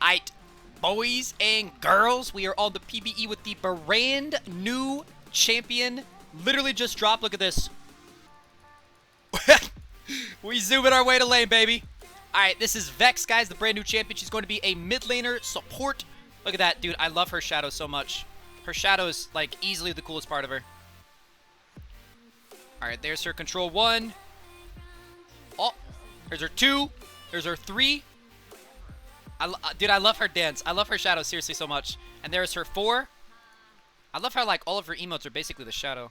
Alright, boys and girls, we are on the PBE with the brand new champion. Literally just dropped. Look at this. We zooming our way to lane, baby. Alright, this is Vex, guys, the brand new champion. She's going to be a mid laner support. Look at that, dude. I love her shadow so much. Her shadow is, like, easily the coolest part of her. Alright, there's her control 1. Oh, there's her 2. There's her 3. Dude, I love her dance. I love her shadow seriously so much. And there's her 4. I love how, like, all of her emotes are basically the shadow.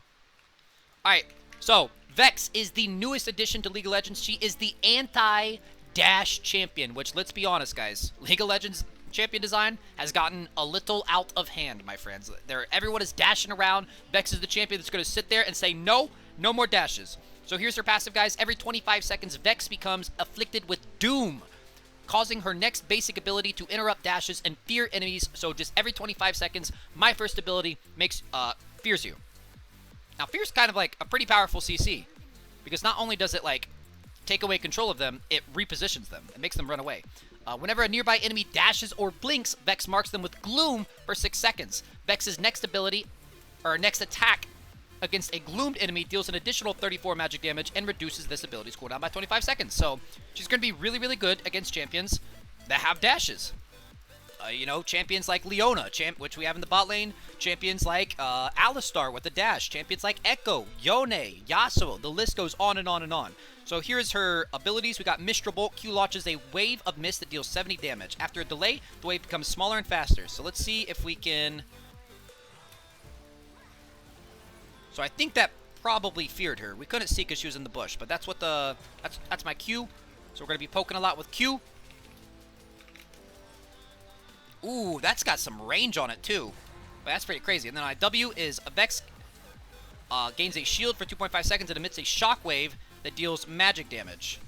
Alright, so Vex is the newest addition to League of Legends. She is the anti-dash champion, which, let's be honest, guys, League of Legends champion design has gotten a little out of hand, my friends. Everyone is dashing around. Vex is the champion that's going to sit there and say, no more dashes. So here's her passive, guys. Every 25 seconds, Vex becomes afflicted with doom, causing her next basic ability to interrupt dashes and fear enemies. So just every 25 seconds, my first ability makes fears you. Now, fear's kind of like a pretty powerful CC, because not only does it, like, take away control of them, it repositions them. It makes them run away. Whenever a nearby enemy dashes or blinks, Vex marks them with gloom for 6 seconds. Vex's next ability, or next attack against a gloomed enemy, deals an additional 34 magic damage and reduces this ability's cooldown by 25 seconds. So she's going to be really, really good against champions that have dashes. You know, champions like Leona, which we have in the bot lane. Champions like Alistar with a dash. Champions like Echo, Yone, Yasuo. The list goes on and on and on. So here's her abilities. We got Mistral Bolt. Q launches a wave of mist that deals 70 damage. After a delay, the wave becomes smaller and faster. So let's see if we can... So I think that probably feared her. We couldn't see because she was in the bush, but that's what the... That's my Q. So we're going to be poking a lot with Q. Ooh, that's got some range on it, too. But that's pretty crazy. And then my W is a Vex gains a shield for 2.5 seconds and emits a shockwave that deals magic damage.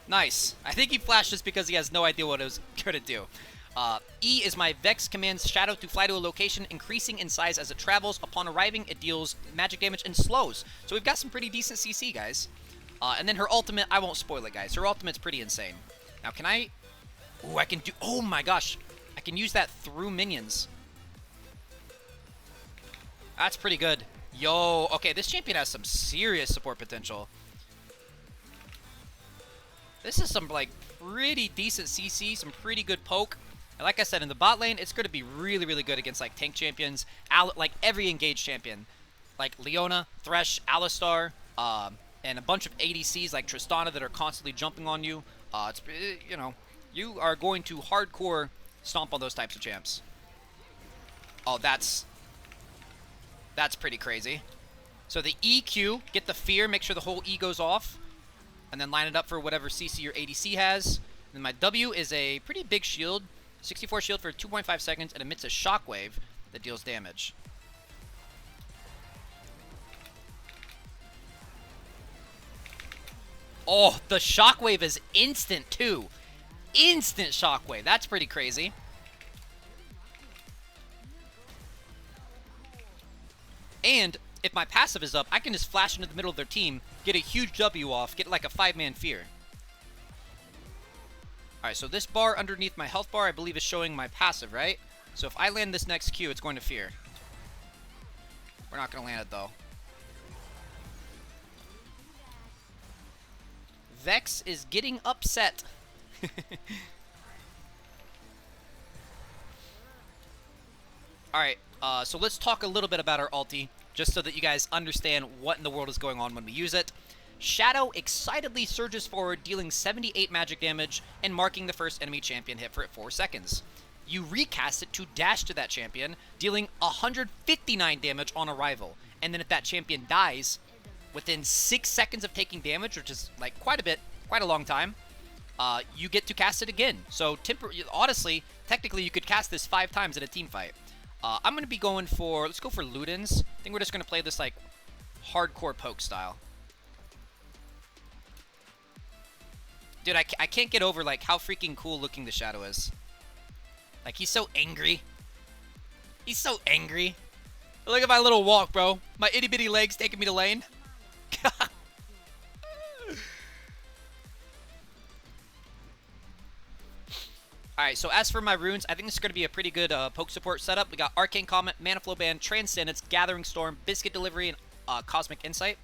Nice. I think he flashed just because he has no idea what it was going to do. E is my Vex commands Shadow to fly to a location, increasing in size as it travels. Upon arriving, it deals magic damage and slows. So we've got some pretty decent CC, guys. And then her ultimate, I won't spoil it, guys. Her ultimate's pretty insane. Now, can I... Ooh, I can do... Oh, my gosh. I can use that through minions. That's pretty good. Yo, okay, this champion has some serious support potential. This is some, like, pretty decent CC, some pretty good poke. And like I said, in the bot lane, it's going to be really, really good against, like, tank champions. Like, every engaged champion. Like, Leona, Thresh, Alistar, and a bunch of ADCs like Tristana that are constantly jumping on you. It's, you know... You are going to hardcore stomp on those types of champs. Oh, that's pretty crazy. So the EQ, get the fear, make sure the whole E goes off, and then line it up for whatever CC your ADC has. And my W is a pretty big shield, 64 shield for 2.5 seconds, and emits a shockwave that deals damage. Oh, the shockwave is instant too. Instant shockwave. That's pretty crazy. And if my passive is up, I can just flash into the middle of their team, get a huge W off, get like a 5-man fear. Alright, so this bar underneath my health bar, I believe, is showing my passive, right? So if I land this next Q, it's going to fear. We're not going to land it, though. Vex is getting upset. Alright, so let's talk a little bit about our ulti, just so that you guys understand what in the world is going on when we use it. Shadow excitedly surges forward, dealing 78 magic damage and marking the first enemy champion hit for 4 seconds. You recast it to dash to that champion, dealing 159 damage on arrival. And then if that champion dies, within 6 seconds of taking damage, which is like quite a long time, you get to cast it again. So, honestly, technically, you could cast this 5 times in a team fight. I'm going to be going for... Let's go for Ludens. I think we're just going to play this, like, hardcore poke style. Dude, I can't get over, like, how freaking cool looking the Shadow is. Like, he's so angry. He's so angry. Look at my little walk, bro. My itty-bitty legs taking me to lane. Alright, so as for my runes, I think this is going to be a pretty good poke support setup. We got Arcane Comet, Mana Flow Band, Transcendence, Gathering Storm, Biscuit Delivery, and Cosmic Insight.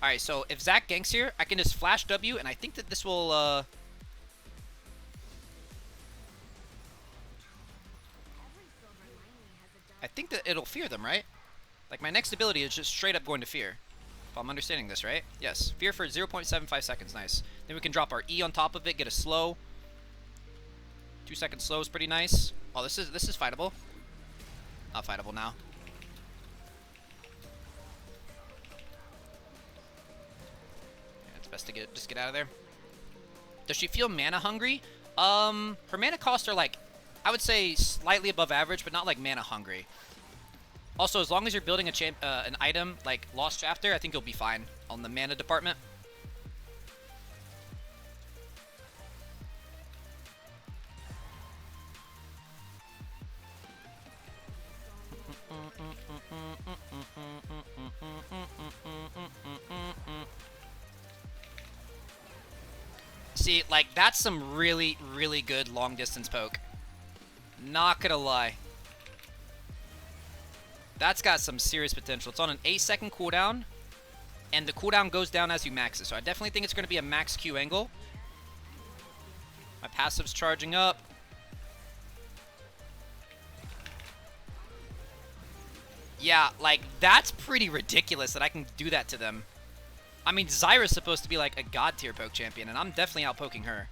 Alright, so if Zach ganks here, I can just flash W, and I think that this will... I think that it'll fear them, right? Like, my next ability is just straight up going to fear. If I'm understanding this, right? Yes, fear for 0.75 seconds, nice. Then we can drop our E on top of it, get a slow. 2-second slow is pretty nice. Oh, this is fightable. Not fightable now. Yeah, it's best to just get out of there. Does she feel mana hungry? Her mana costs are like, I would say slightly above average, but not like mana hungry. Also, as long as you're building an item like Lost Chapter, I think you'll be fine on the mana department. See, like, that's some really, really good long-distance poke. Not gonna lie. That's got some serious potential. It's on an 8-second cooldown, and the cooldown goes down as you max it. So I definitely think it's going to be a max Q angle. My passive's charging up. Yeah, like, that's pretty ridiculous that I can do that to them. I mean, Zyra's supposed to be like a god tier poke champion, and I'm definitely out poking her.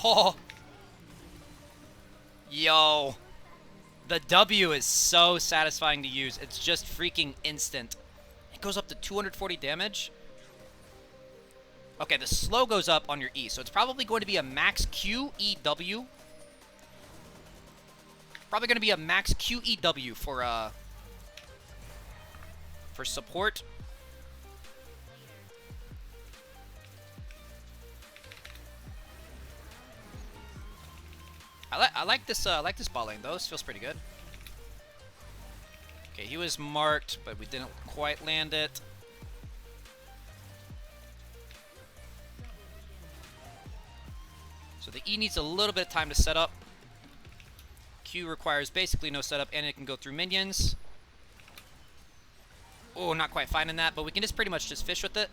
Oh. Yo. The W is so satisfying to use. It's just freaking instant. It goes up to 240 damage. Okay, the slow goes up on your E, so it's probably going to be a max QEW. Probably going to be a max QEW for support. I like this bot lane though. This feels pretty good. Okay, he was marked, but we didn't quite land it. So the E needs a little bit of time to set up. Q requires basically no setup, and it can go through minions. Oh, not quite finding that, but we can just pretty much just fish with it.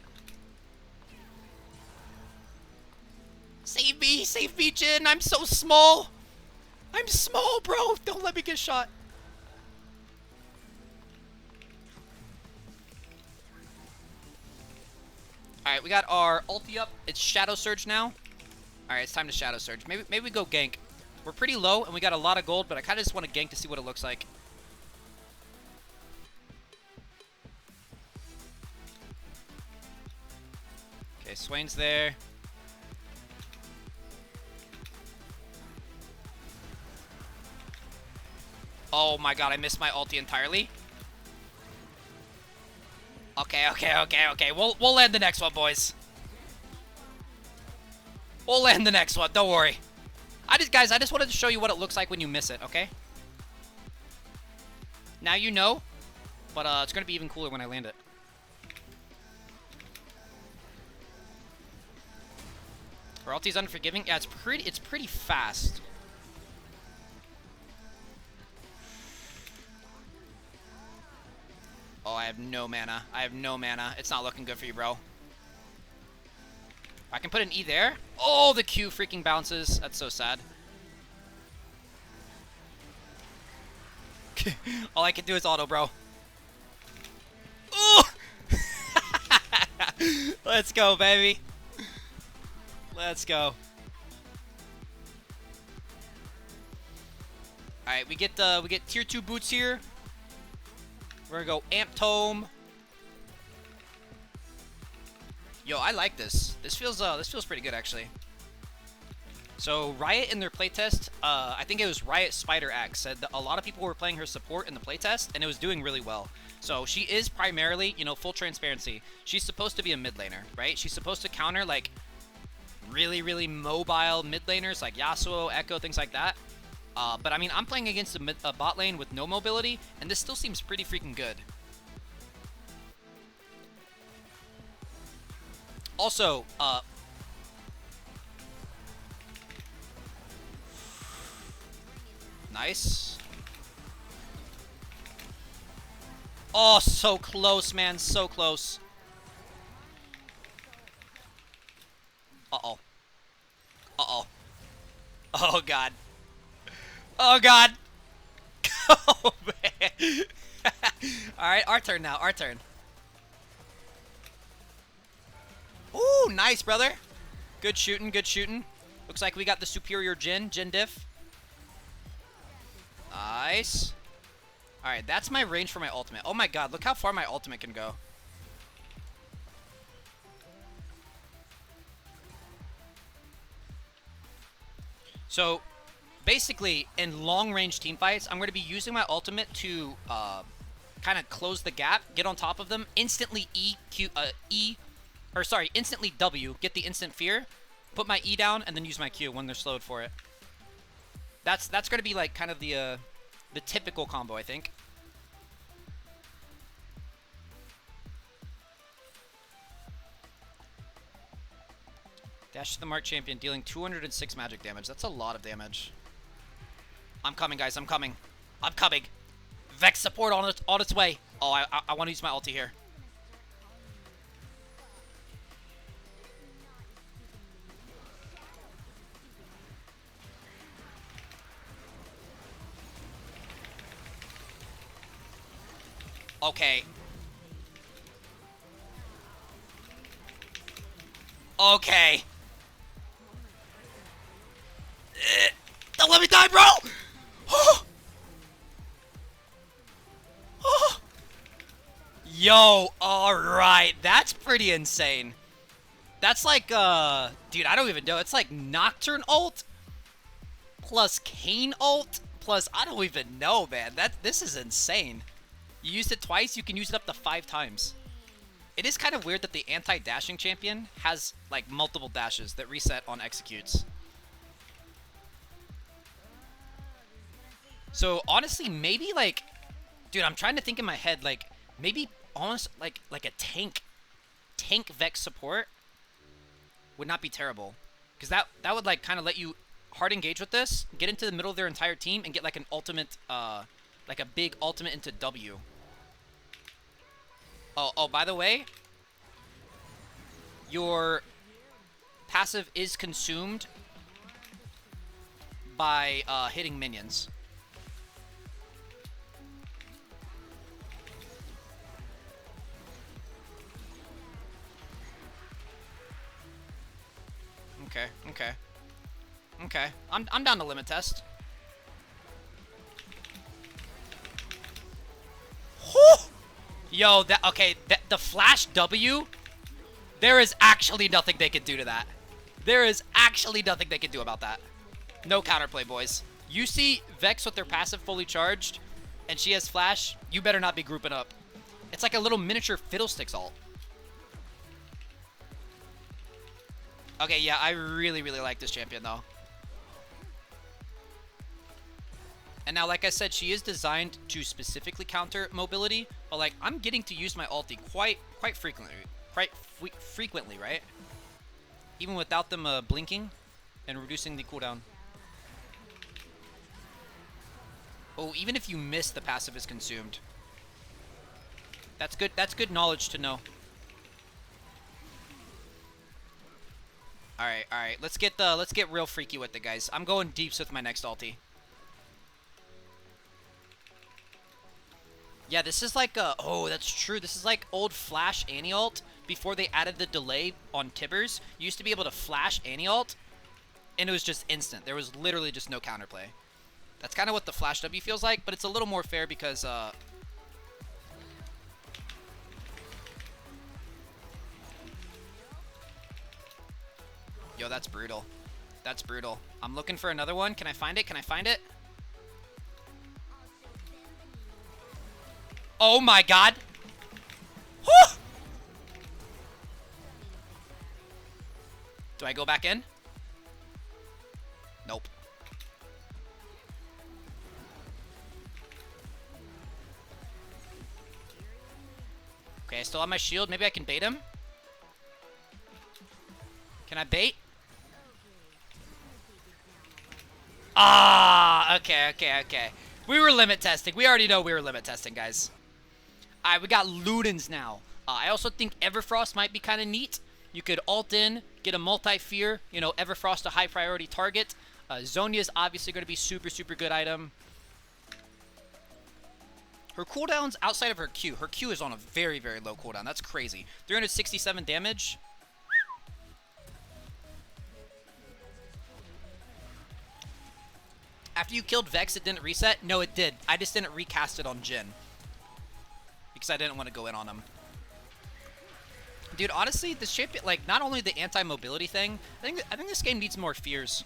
Save me, Jin. I'm so small. I'm small, bro. Don't let me get shot. Alright, we got our ulti up. It's Shadow Surge now. Alright, it's time to Shadow Surge. Maybe we go gank. We're pretty low, and we got a lot of gold, but I kind of just want to gank to see what it looks like. Okay, Swain's there. Oh my god, I missed my ulti entirely. Okay. We'll land the next one, boys. We'll land the next one. Don't worry. Guys, I just wanted to show you what it looks like when you miss it, okay? Now you know, but it's gonna be even cooler when I land it. Her ulti's unforgiving. Yeah, it's pretty fast. Oh, I have no mana. It's not looking good for you, bro. I can put an E there. Oh, the Q freaking bounces. That's so sad. All I can do is auto, bro. Ooh! Let's go, baby. Let's go. All right, we get tier 2 boots here. We're gonna go Amp Tome. Yo, I like this. This feels pretty good actually. So Riot in their playtest, I think it was Riot Spider Axe, said that a lot of people were playing her support in the playtest, and it was doing really well. So she is primarily, you know, full transparency, she's supposed to be a mid laner, right? She's supposed to counter like really, really mobile mid laners like Yasuo, Echo, things like that. But I mean, I'm playing against a bot lane with no mobility, and this still seems pretty freaking good. Also, nice. Oh, so close, man. So close. Uh-oh. Uh-oh. Oh, God. Oh, God. Oh, man. Alright, our turn now. Our turn. Ooh, nice, brother. Good shooting. Good shooting. Looks like we got the superior Jin diff. Nice. Alright, that's my range for my ultimate. Oh, my God. Look how far my ultimate can go. So, basically, in long-range teamfights, I'm going to be using my ultimate to kind of close the gap, get on top of them, instantly instantly W, get the instant fear, put my E down, and then use my Q when they're slowed for it. That's going to be like kind of the typical combo, I think. Dash to the Mark Champion, dealing 206 magic damage. That's a lot of damage. I'm coming, guys. I'm coming. I'm coming. Vex support on its way. Oh, I want to use my ulti here. Okay. Okay. Don't let me die, bro! Yo, alright. That's pretty insane. That's like, dude, I don't even know. It's like Nocturne ult plus Kayn ult plus, I don't even know, man. This is insane. You used it twice, you can use it up to 5 times. It is kind of weird that the anti-dashing champion has, like, multiple dashes that reset on executes. So, honestly, maybe, like... Dude, I'm trying to think in my head, like, maybe almost, like a tank Vex support would not be terrible. Because that would, like, kind of let you hard engage with this, get into the middle of their entire team, and get, like, an ultimate, like, a big ultimate into W. Oh, by the way, your passive is consumed by hitting minions. Okay. I'm down to limit test. Yo, the flash W, there is actually nothing they can do to that. There is actually nothing they can do about that. No counterplay, boys. You see Vex with their passive fully charged, and she has flash, you better not be grouping up. It's like a little miniature Fiddlesticks ult. Okay, yeah, I really, really like this champion, though. And now, like I said, she is designed to specifically counter mobility, but, like, I'm getting to use my ulti quite frequently, right? Even without them blinking and reducing the cooldown. Oh, even if you miss, the passive is consumed. That's good. That's good knowledge to know. All right. Let's get real freaky with it, guys. I'm going deeps with my next ulti. Yeah, this is like oh, that's true. This is like old Flash Anti-Ult before they added the delay on Tibbers. You used to be able to Flash Anti-Ult, and it was just instant. There was literally just no counterplay. That's kind of what the Flash W feels like, but it's a little more fair because yo, that's brutal. That's brutal. I'm looking for another one. Can I find it? Can I find it? Oh my god. Whew! Do I go back in? Nope. Okay, I still have my shield. Maybe I can bait him. Can I bait? Ah, okay. We were limit testing. We already know we were limit testing, guys. All right, we got Ludens now. I also think Everfrost might be kind of neat. You could ult in, get a multi-fear, you know, Everfrost a high priority target. Zonia is obviously going to be super good item. Her cooldown's outside of her Q. Her Q is on a very low cooldown. That's crazy. 367 damage. After you killed Vex, it didn't reset? No, it did. I just didn't recast it on Jhin. Because I didn't want to go in on him. Dude, honestly, this champion, like, not only the anti-mobility thing, I think this game needs more fears.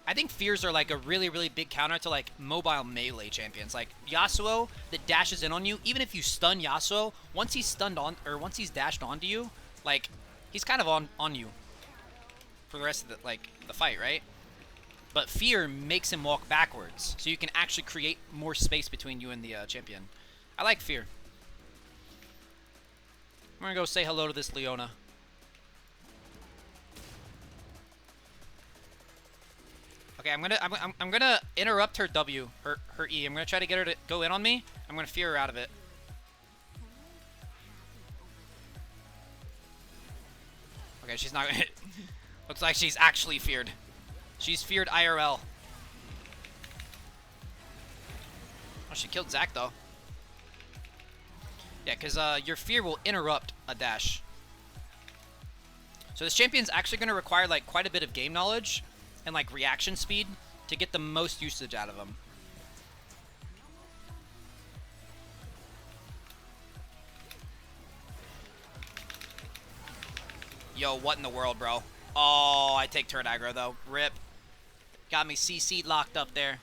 I think fears are, like, a really big counter to, like, mobile melee champions. Like, Yasuo that dashes in on you, even if you stun Yasuo, once he's stunned on, or once he's dashed onto you, like, he's kind of on you for the rest of the, like, the fight, right? But fear makes him walk backwards, so you can actually create more space between you and the champion. I like fear. I'm gonna go say hello to this Leona. Okay, I'm gonna interrupt her W, her E. I'm gonna try to get her to go in on me. I'm gonna fear her out of it. Okay, she's not gonna hit. Looks like she's actually feared. She's feared IRL. Oh, she killed Zac though. Yeah, because your fear will interrupt a dash. So this champion's actually going to require like quite a bit of game knowledge and like reaction speed to get the most usage out of him. Yo, what in the world, bro? Oh, I take turret aggro though. Rip. Got me CC'd locked up there.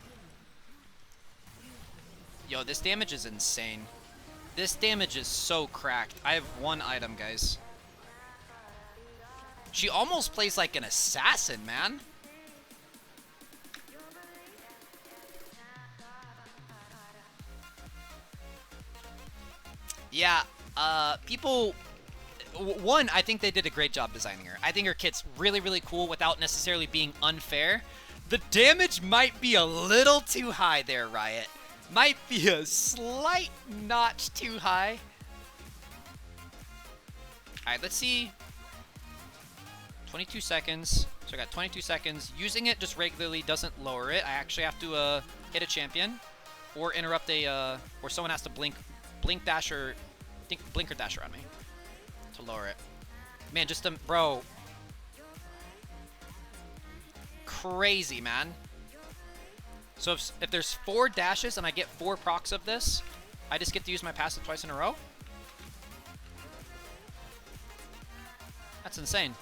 Yo, this damage is insane. This damage is so cracked. I have one item, guys. She almost plays like an assassin, man. Yeah, people... One, I think they did a great job designing her. I think her kit's really cool without necessarily being unfair. The damage might be a little too high there, Riot. Might be a slight notch too high. Alright, let's see. 22 seconds. So I got 22 seconds. Using it just regularly doesn't lower it. I actually have to hit a champion. Or interrupt a... or someone has to blink dash or... blink or dash around me. To lower it. Man, just... bro. Crazy, man. So if there's 4 dashes and I get 4 procs of this, I just get to use my passive twice in a row? That's insane.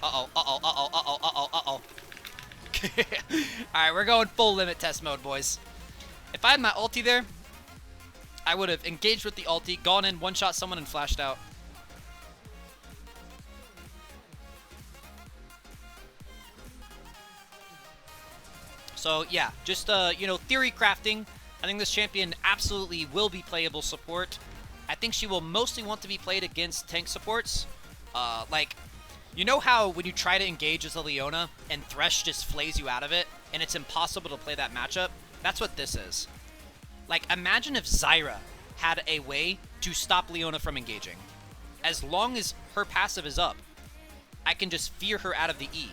Uh-oh. Alright, we're going full limit test mode, boys. If I had my ulti there, I would have engaged with the ulti, gone in, one-shot someone, and flashed out. So, yeah, just, you know, theory crafting. I think this champion absolutely will be playable support. I think she will mostly want to be played against tank supports. Like... You know how when you try to engage as a Leona and Thresh just flays you out of it and it's impossible to play that matchup? That's what this is. Like, imagine if Zyra had a way to stop Leona from engaging. As long as her passive is up, I can just fear her out of the E.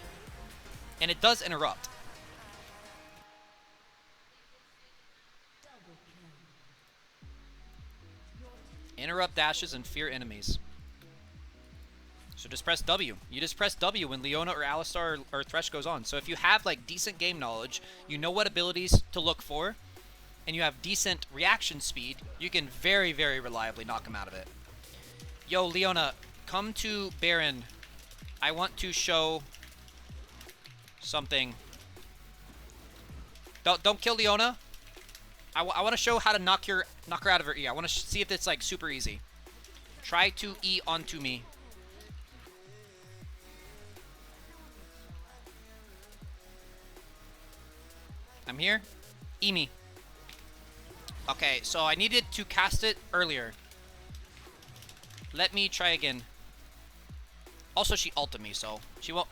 And it does interrupt. Interrupt dashes and fear enemies. So just press W. You just press W when Leona or Alistar or Thresh goes on. So if you have like decent game knowledge, you know what abilities to look for, and you have decent reaction speed, you can very reliably knock him out of it. Yo, Leona, come to Baron. I want to show something. Don't kill Leona. I want to show how to knock her out of her E. I want to see if it's like super easy. Try to E onto me. I'm here. E me. Okay, so I needed to cast it earlier. Let me try again. Also, she ulted me, so she won't.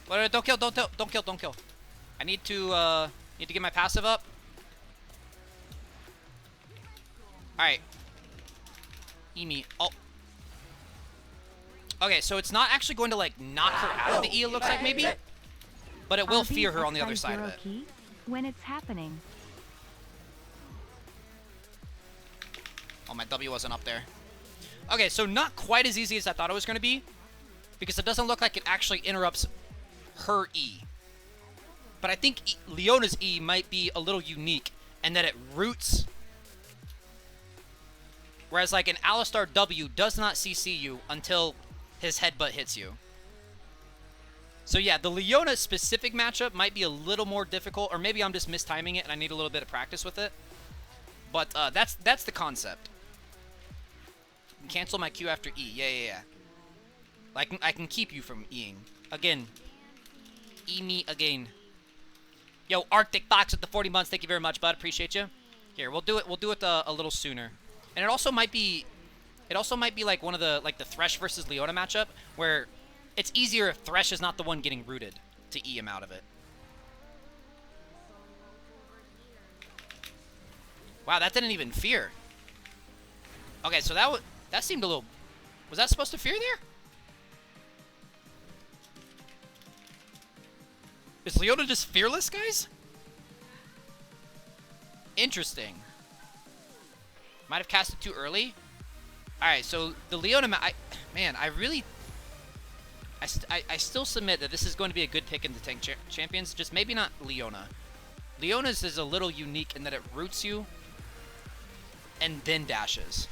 Wait, don't kill, don't kill, don't kill. I need to get my passive up. Alright. E me. Oh. Okay, so it's not actually going to, like, knock her out of the E, it looks like, maybe. But it will fear her on the other side of it. When it's happening. Oh, my W wasn't up there. Okay, so not quite as easy as I thought it was going to be. Because it doesn't look like it actually interrupts her E. But I think Leona's E might be a little unique in that it roots. Whereas like an Alistar W does not CC you until his headbutt hits you. So yeah, the Leona specific matchup might be a little more difficult, or maybe I'm just mistiming it and I need a little bit of practice with it. But that's the concept. Cancel my Q after E. Yeah. I can keep you from Eing. Again. E me again. Yo, Arctic Fox with the 40 months. Thank you very much, bud. Appreciate you. Here, we'll do it a little sooner. And it also might be like one of the the Thresh versus Leona matchup where it's easier if Thresh is not the one getting rooted to E him out of it. Wow, that didn't even fear. Okay, so that seemed a little... Was that supposed to fear there? Is Leona just fearless, guys? Interesting. Might have cast it too early. Alright, so the Leona... I still submit that this is going to be a good pick in the tank champions. Just maybe not Leona. Leona's is a little unique in that it roots you and then dashes.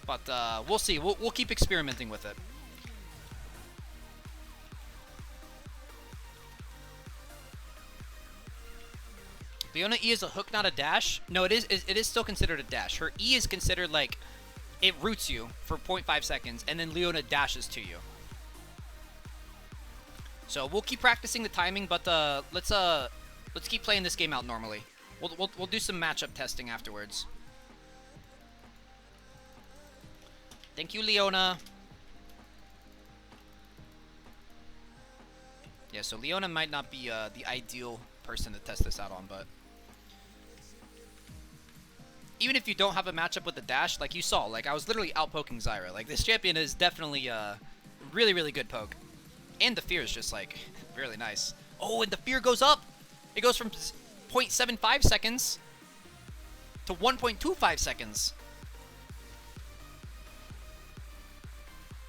But we'll see. We'll keep experimenting with it. Leona E is a hook, not a dash. No, it is still considered a dash. Her E is considered like it roots you for 0.5 seconds, and then Leona dashes to you. So we'll keep practicing the timing, but let's keep playing this game out normally. We'll do some matchup testing afterwards. Thank you, Leona. Yeah, so Leona might not be the ideal person to test this out on, but even if you don't have a matchup with the dash, like you saw, like I was literally outpoking Zyra. Like this champion is definitely really, really good poke. And the fear is just like really nice. Oh, and the fear goes up. It goes from 0.75 seconds to 1.25 seconds.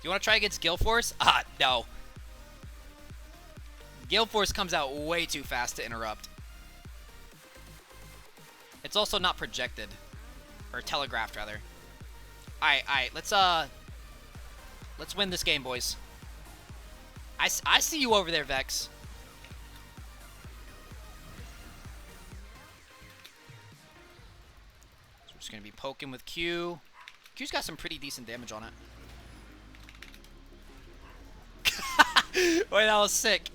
Do you want to try against Gale Force? No. Gale Force comes out way too fast to interrupt. It's also not projected. Or telegraphed, rather. Alright, let's win this game, boys. I see you over there, Vex. So we're just gonna be poking with Q. Q's got some pretty decent damage on it. Wait, that was sick.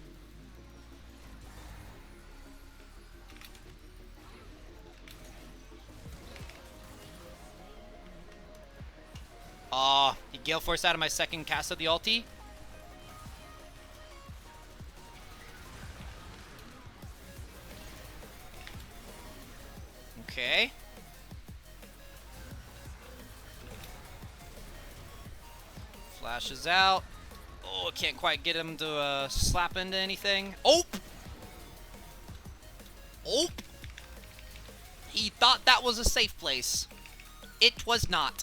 Aw, he Gale Force out of my second cast of the ulti. Okay. Flashes out. Oh, can't quite get him to slap into anything. Oh! Oh! He thought that was a safe place. It was not.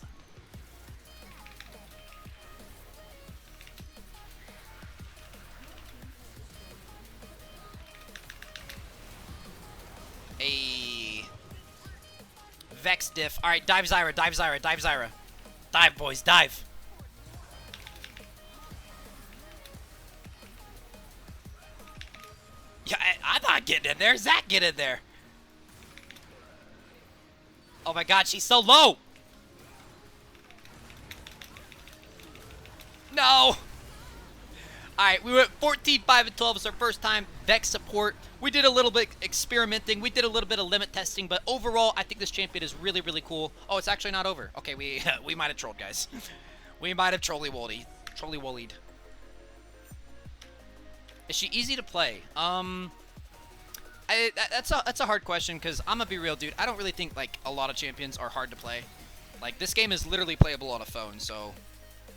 A Vex diff. Alright, dive Zyra, dive Zyra, dive Zyra. Dive, boys, dive. Yeah, I'm not getting in there. Zach, get in there. Oh my god, she's so low! No! Alright, we went 14, 5, and 12. It's our first time VEX support. We did a little bit experimenting. We did a little bit of limit testing. But overall, I think this champion is really, really cool. Oh, it's actually not over. Okay, we might have trolled, guys. We might have trolley-wolled. Trolley-wollied. Is she easy to play? That's a hard question, because I'm gonna be real, dude. I don't really think, like, a lot of champions are hard to play. Like, this game is literally playable on a phone, so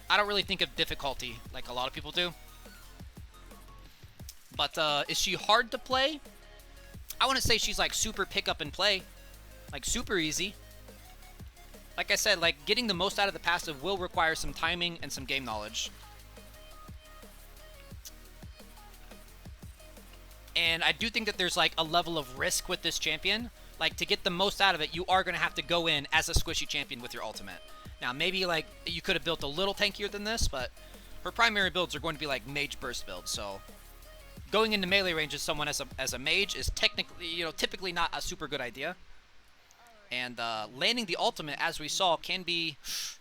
I don't really think of difficulty like a lot of people do. But, is she hard to play? I wouldn't say she's, like, super pick up and play. Like, super easy. Like I said, like, getting the most out of the passive will require some timing and some game knowledge. And I do think that there's, like, a level of risk with this champion. Like, to get the most out of it, you are going to have to go in as a squishy champion with your ultimate. Now, maybe, like, you could have built a little tankier than this, but her primary builds are going to be, like, mage burst builds, so going into melee range as someone as a mage is technically, you know, typically not a super good idea. And landing the ultimate, as we saw, can be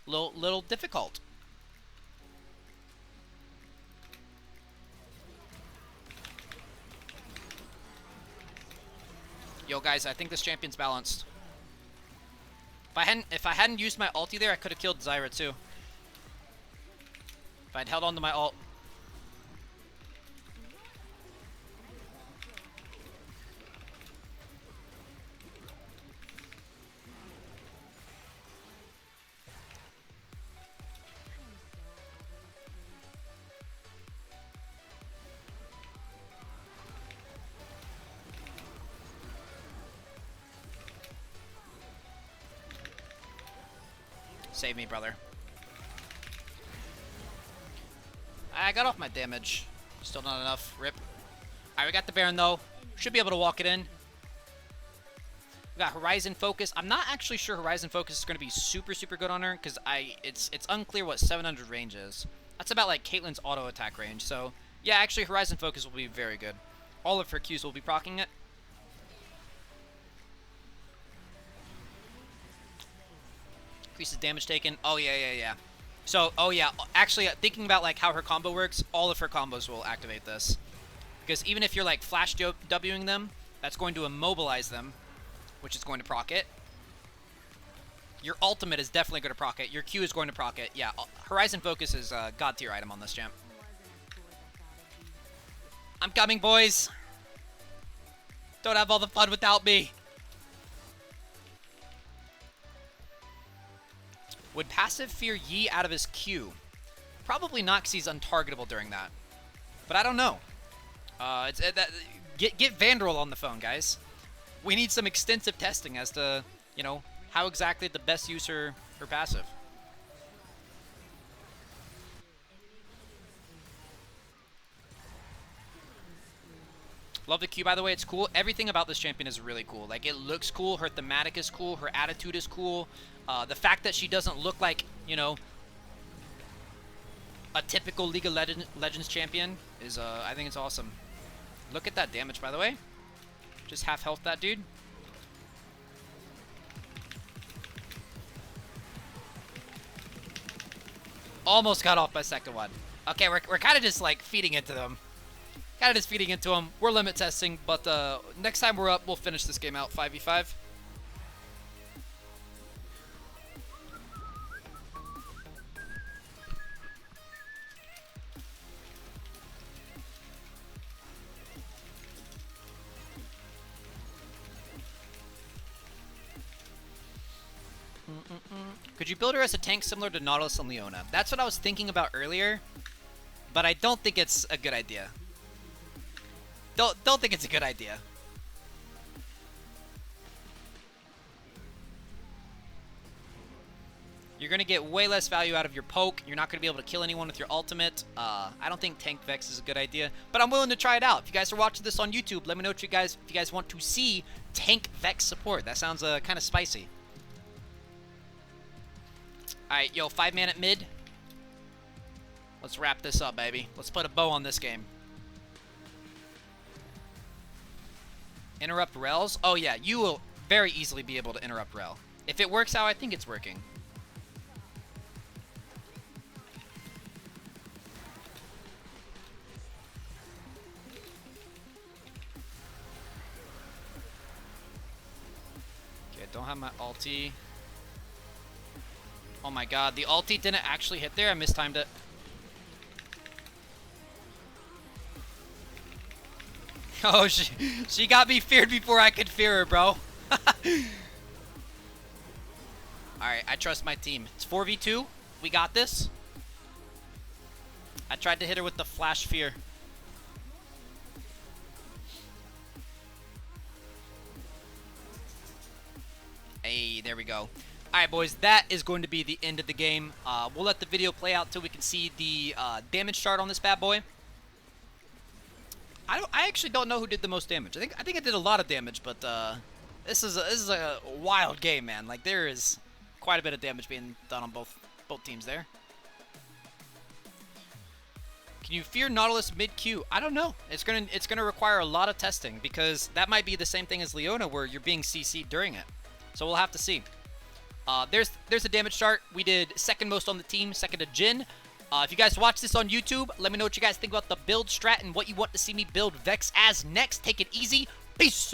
a little difficult. Yo, guys, I think this champion's balanced. If I hadn't used my ulti there, I could have killed Zyra too. If I'd held on to my ult. Save me, brother. I got off my damage. Still not enough. Rip. Alright, we got the Baron, though. Should be able to walk it in. We got Horizon Focus. I'm not actually sure Horizon Focus is going to be super, super good on her, because it's unclear what 700 range is. That's about, like, Caitlyn's auto attack range. So, yeah, actually, Horizon Focus will be very good. All of her Qs will be proccing it. Increases damage taken. Oh, yeah. So, oh, yeah. Actually, thinking about, like, how her combo works, all of her combos will activate this. Because even if you're, like, flash Wing them, that's going to immobilize them, which is going to proc it. Your ultimate is definitely going to proc it. Your Q is going to proc it. Yeah, Horizon Focus is a god tier item on this champ. I'm coming, boys. Don't have all the fun without me. Would passive fear Yi out of his Q? Probably not, because he's untargetable during that. But I don't know. Get Vandal on the phone, guys. We need some extensive testing as to, you know, how exactly the best use her passive. Love the Q, by the way. It's cool. Everything about this champion is really cool. Like, it looks cool. Her thematic is cool. Her attitude is cool. The fact that she doesn't look like, you know, a typical League of Legends champion is, I think it's awesome. Look at that damage, by the way. Just half health that dude. Almost got off my second one. Okay, we're kind of just, like, feeding into them. Kind of just feeding into them. We're limit testing, but next time we're up, we'll finish this game out 5v5. Could you build her as a tank similar to Nautilus and Leona? That's what I was thinking about earlier, but I don't think it's a good idea. Don't think it's a good idea. You're going to get way less value out of your poke. You're not going to be able to kill anyone with your ultimate. I don't think tank Vex is a good idea, but I'm willing to try it out. If you guys are watching this on YouTube, let me know if you guys want to see tank Vex support. That sounds kind of spicy. Alright, yo, 5-man at mid. Let's wrap this up, baby. Let's put a bow on this game. Interrupt Rels? Oh, yeah, you will very easily be able to interrupt Rel. If it works how I think it's working. Okay, don't have my ulti. Oh my god, the ulti didn't actually hit there. I mistimed it. Oh, she got me feared before I could fear her, bro. Alright, I trust my team. It's 4v2. We got this. I tried to hit her with the flash fear. Hey, there we go. Alright, boys, that is going to be the end of the game. We'll let the video play out till we can see the damage chart on this bad boy. I actually don't know who did the most damage. I think I did a lot of damage, but this is a wild game, man. Like, there is quite a bit of damage being done on both teams there. Can you fear Nautilus mid-Q? I don't know. It's gonna require a lot of testing, because that might be the same thing as Leona, where you're being CC'd during it. So we'll have to see. There's the damage chart. We did second most on the team, second to Jhin. If you guys watch this on YouTube, let me know what you guys think about the build strat and what you want to see me build Vex as next. Take it easy. Peace.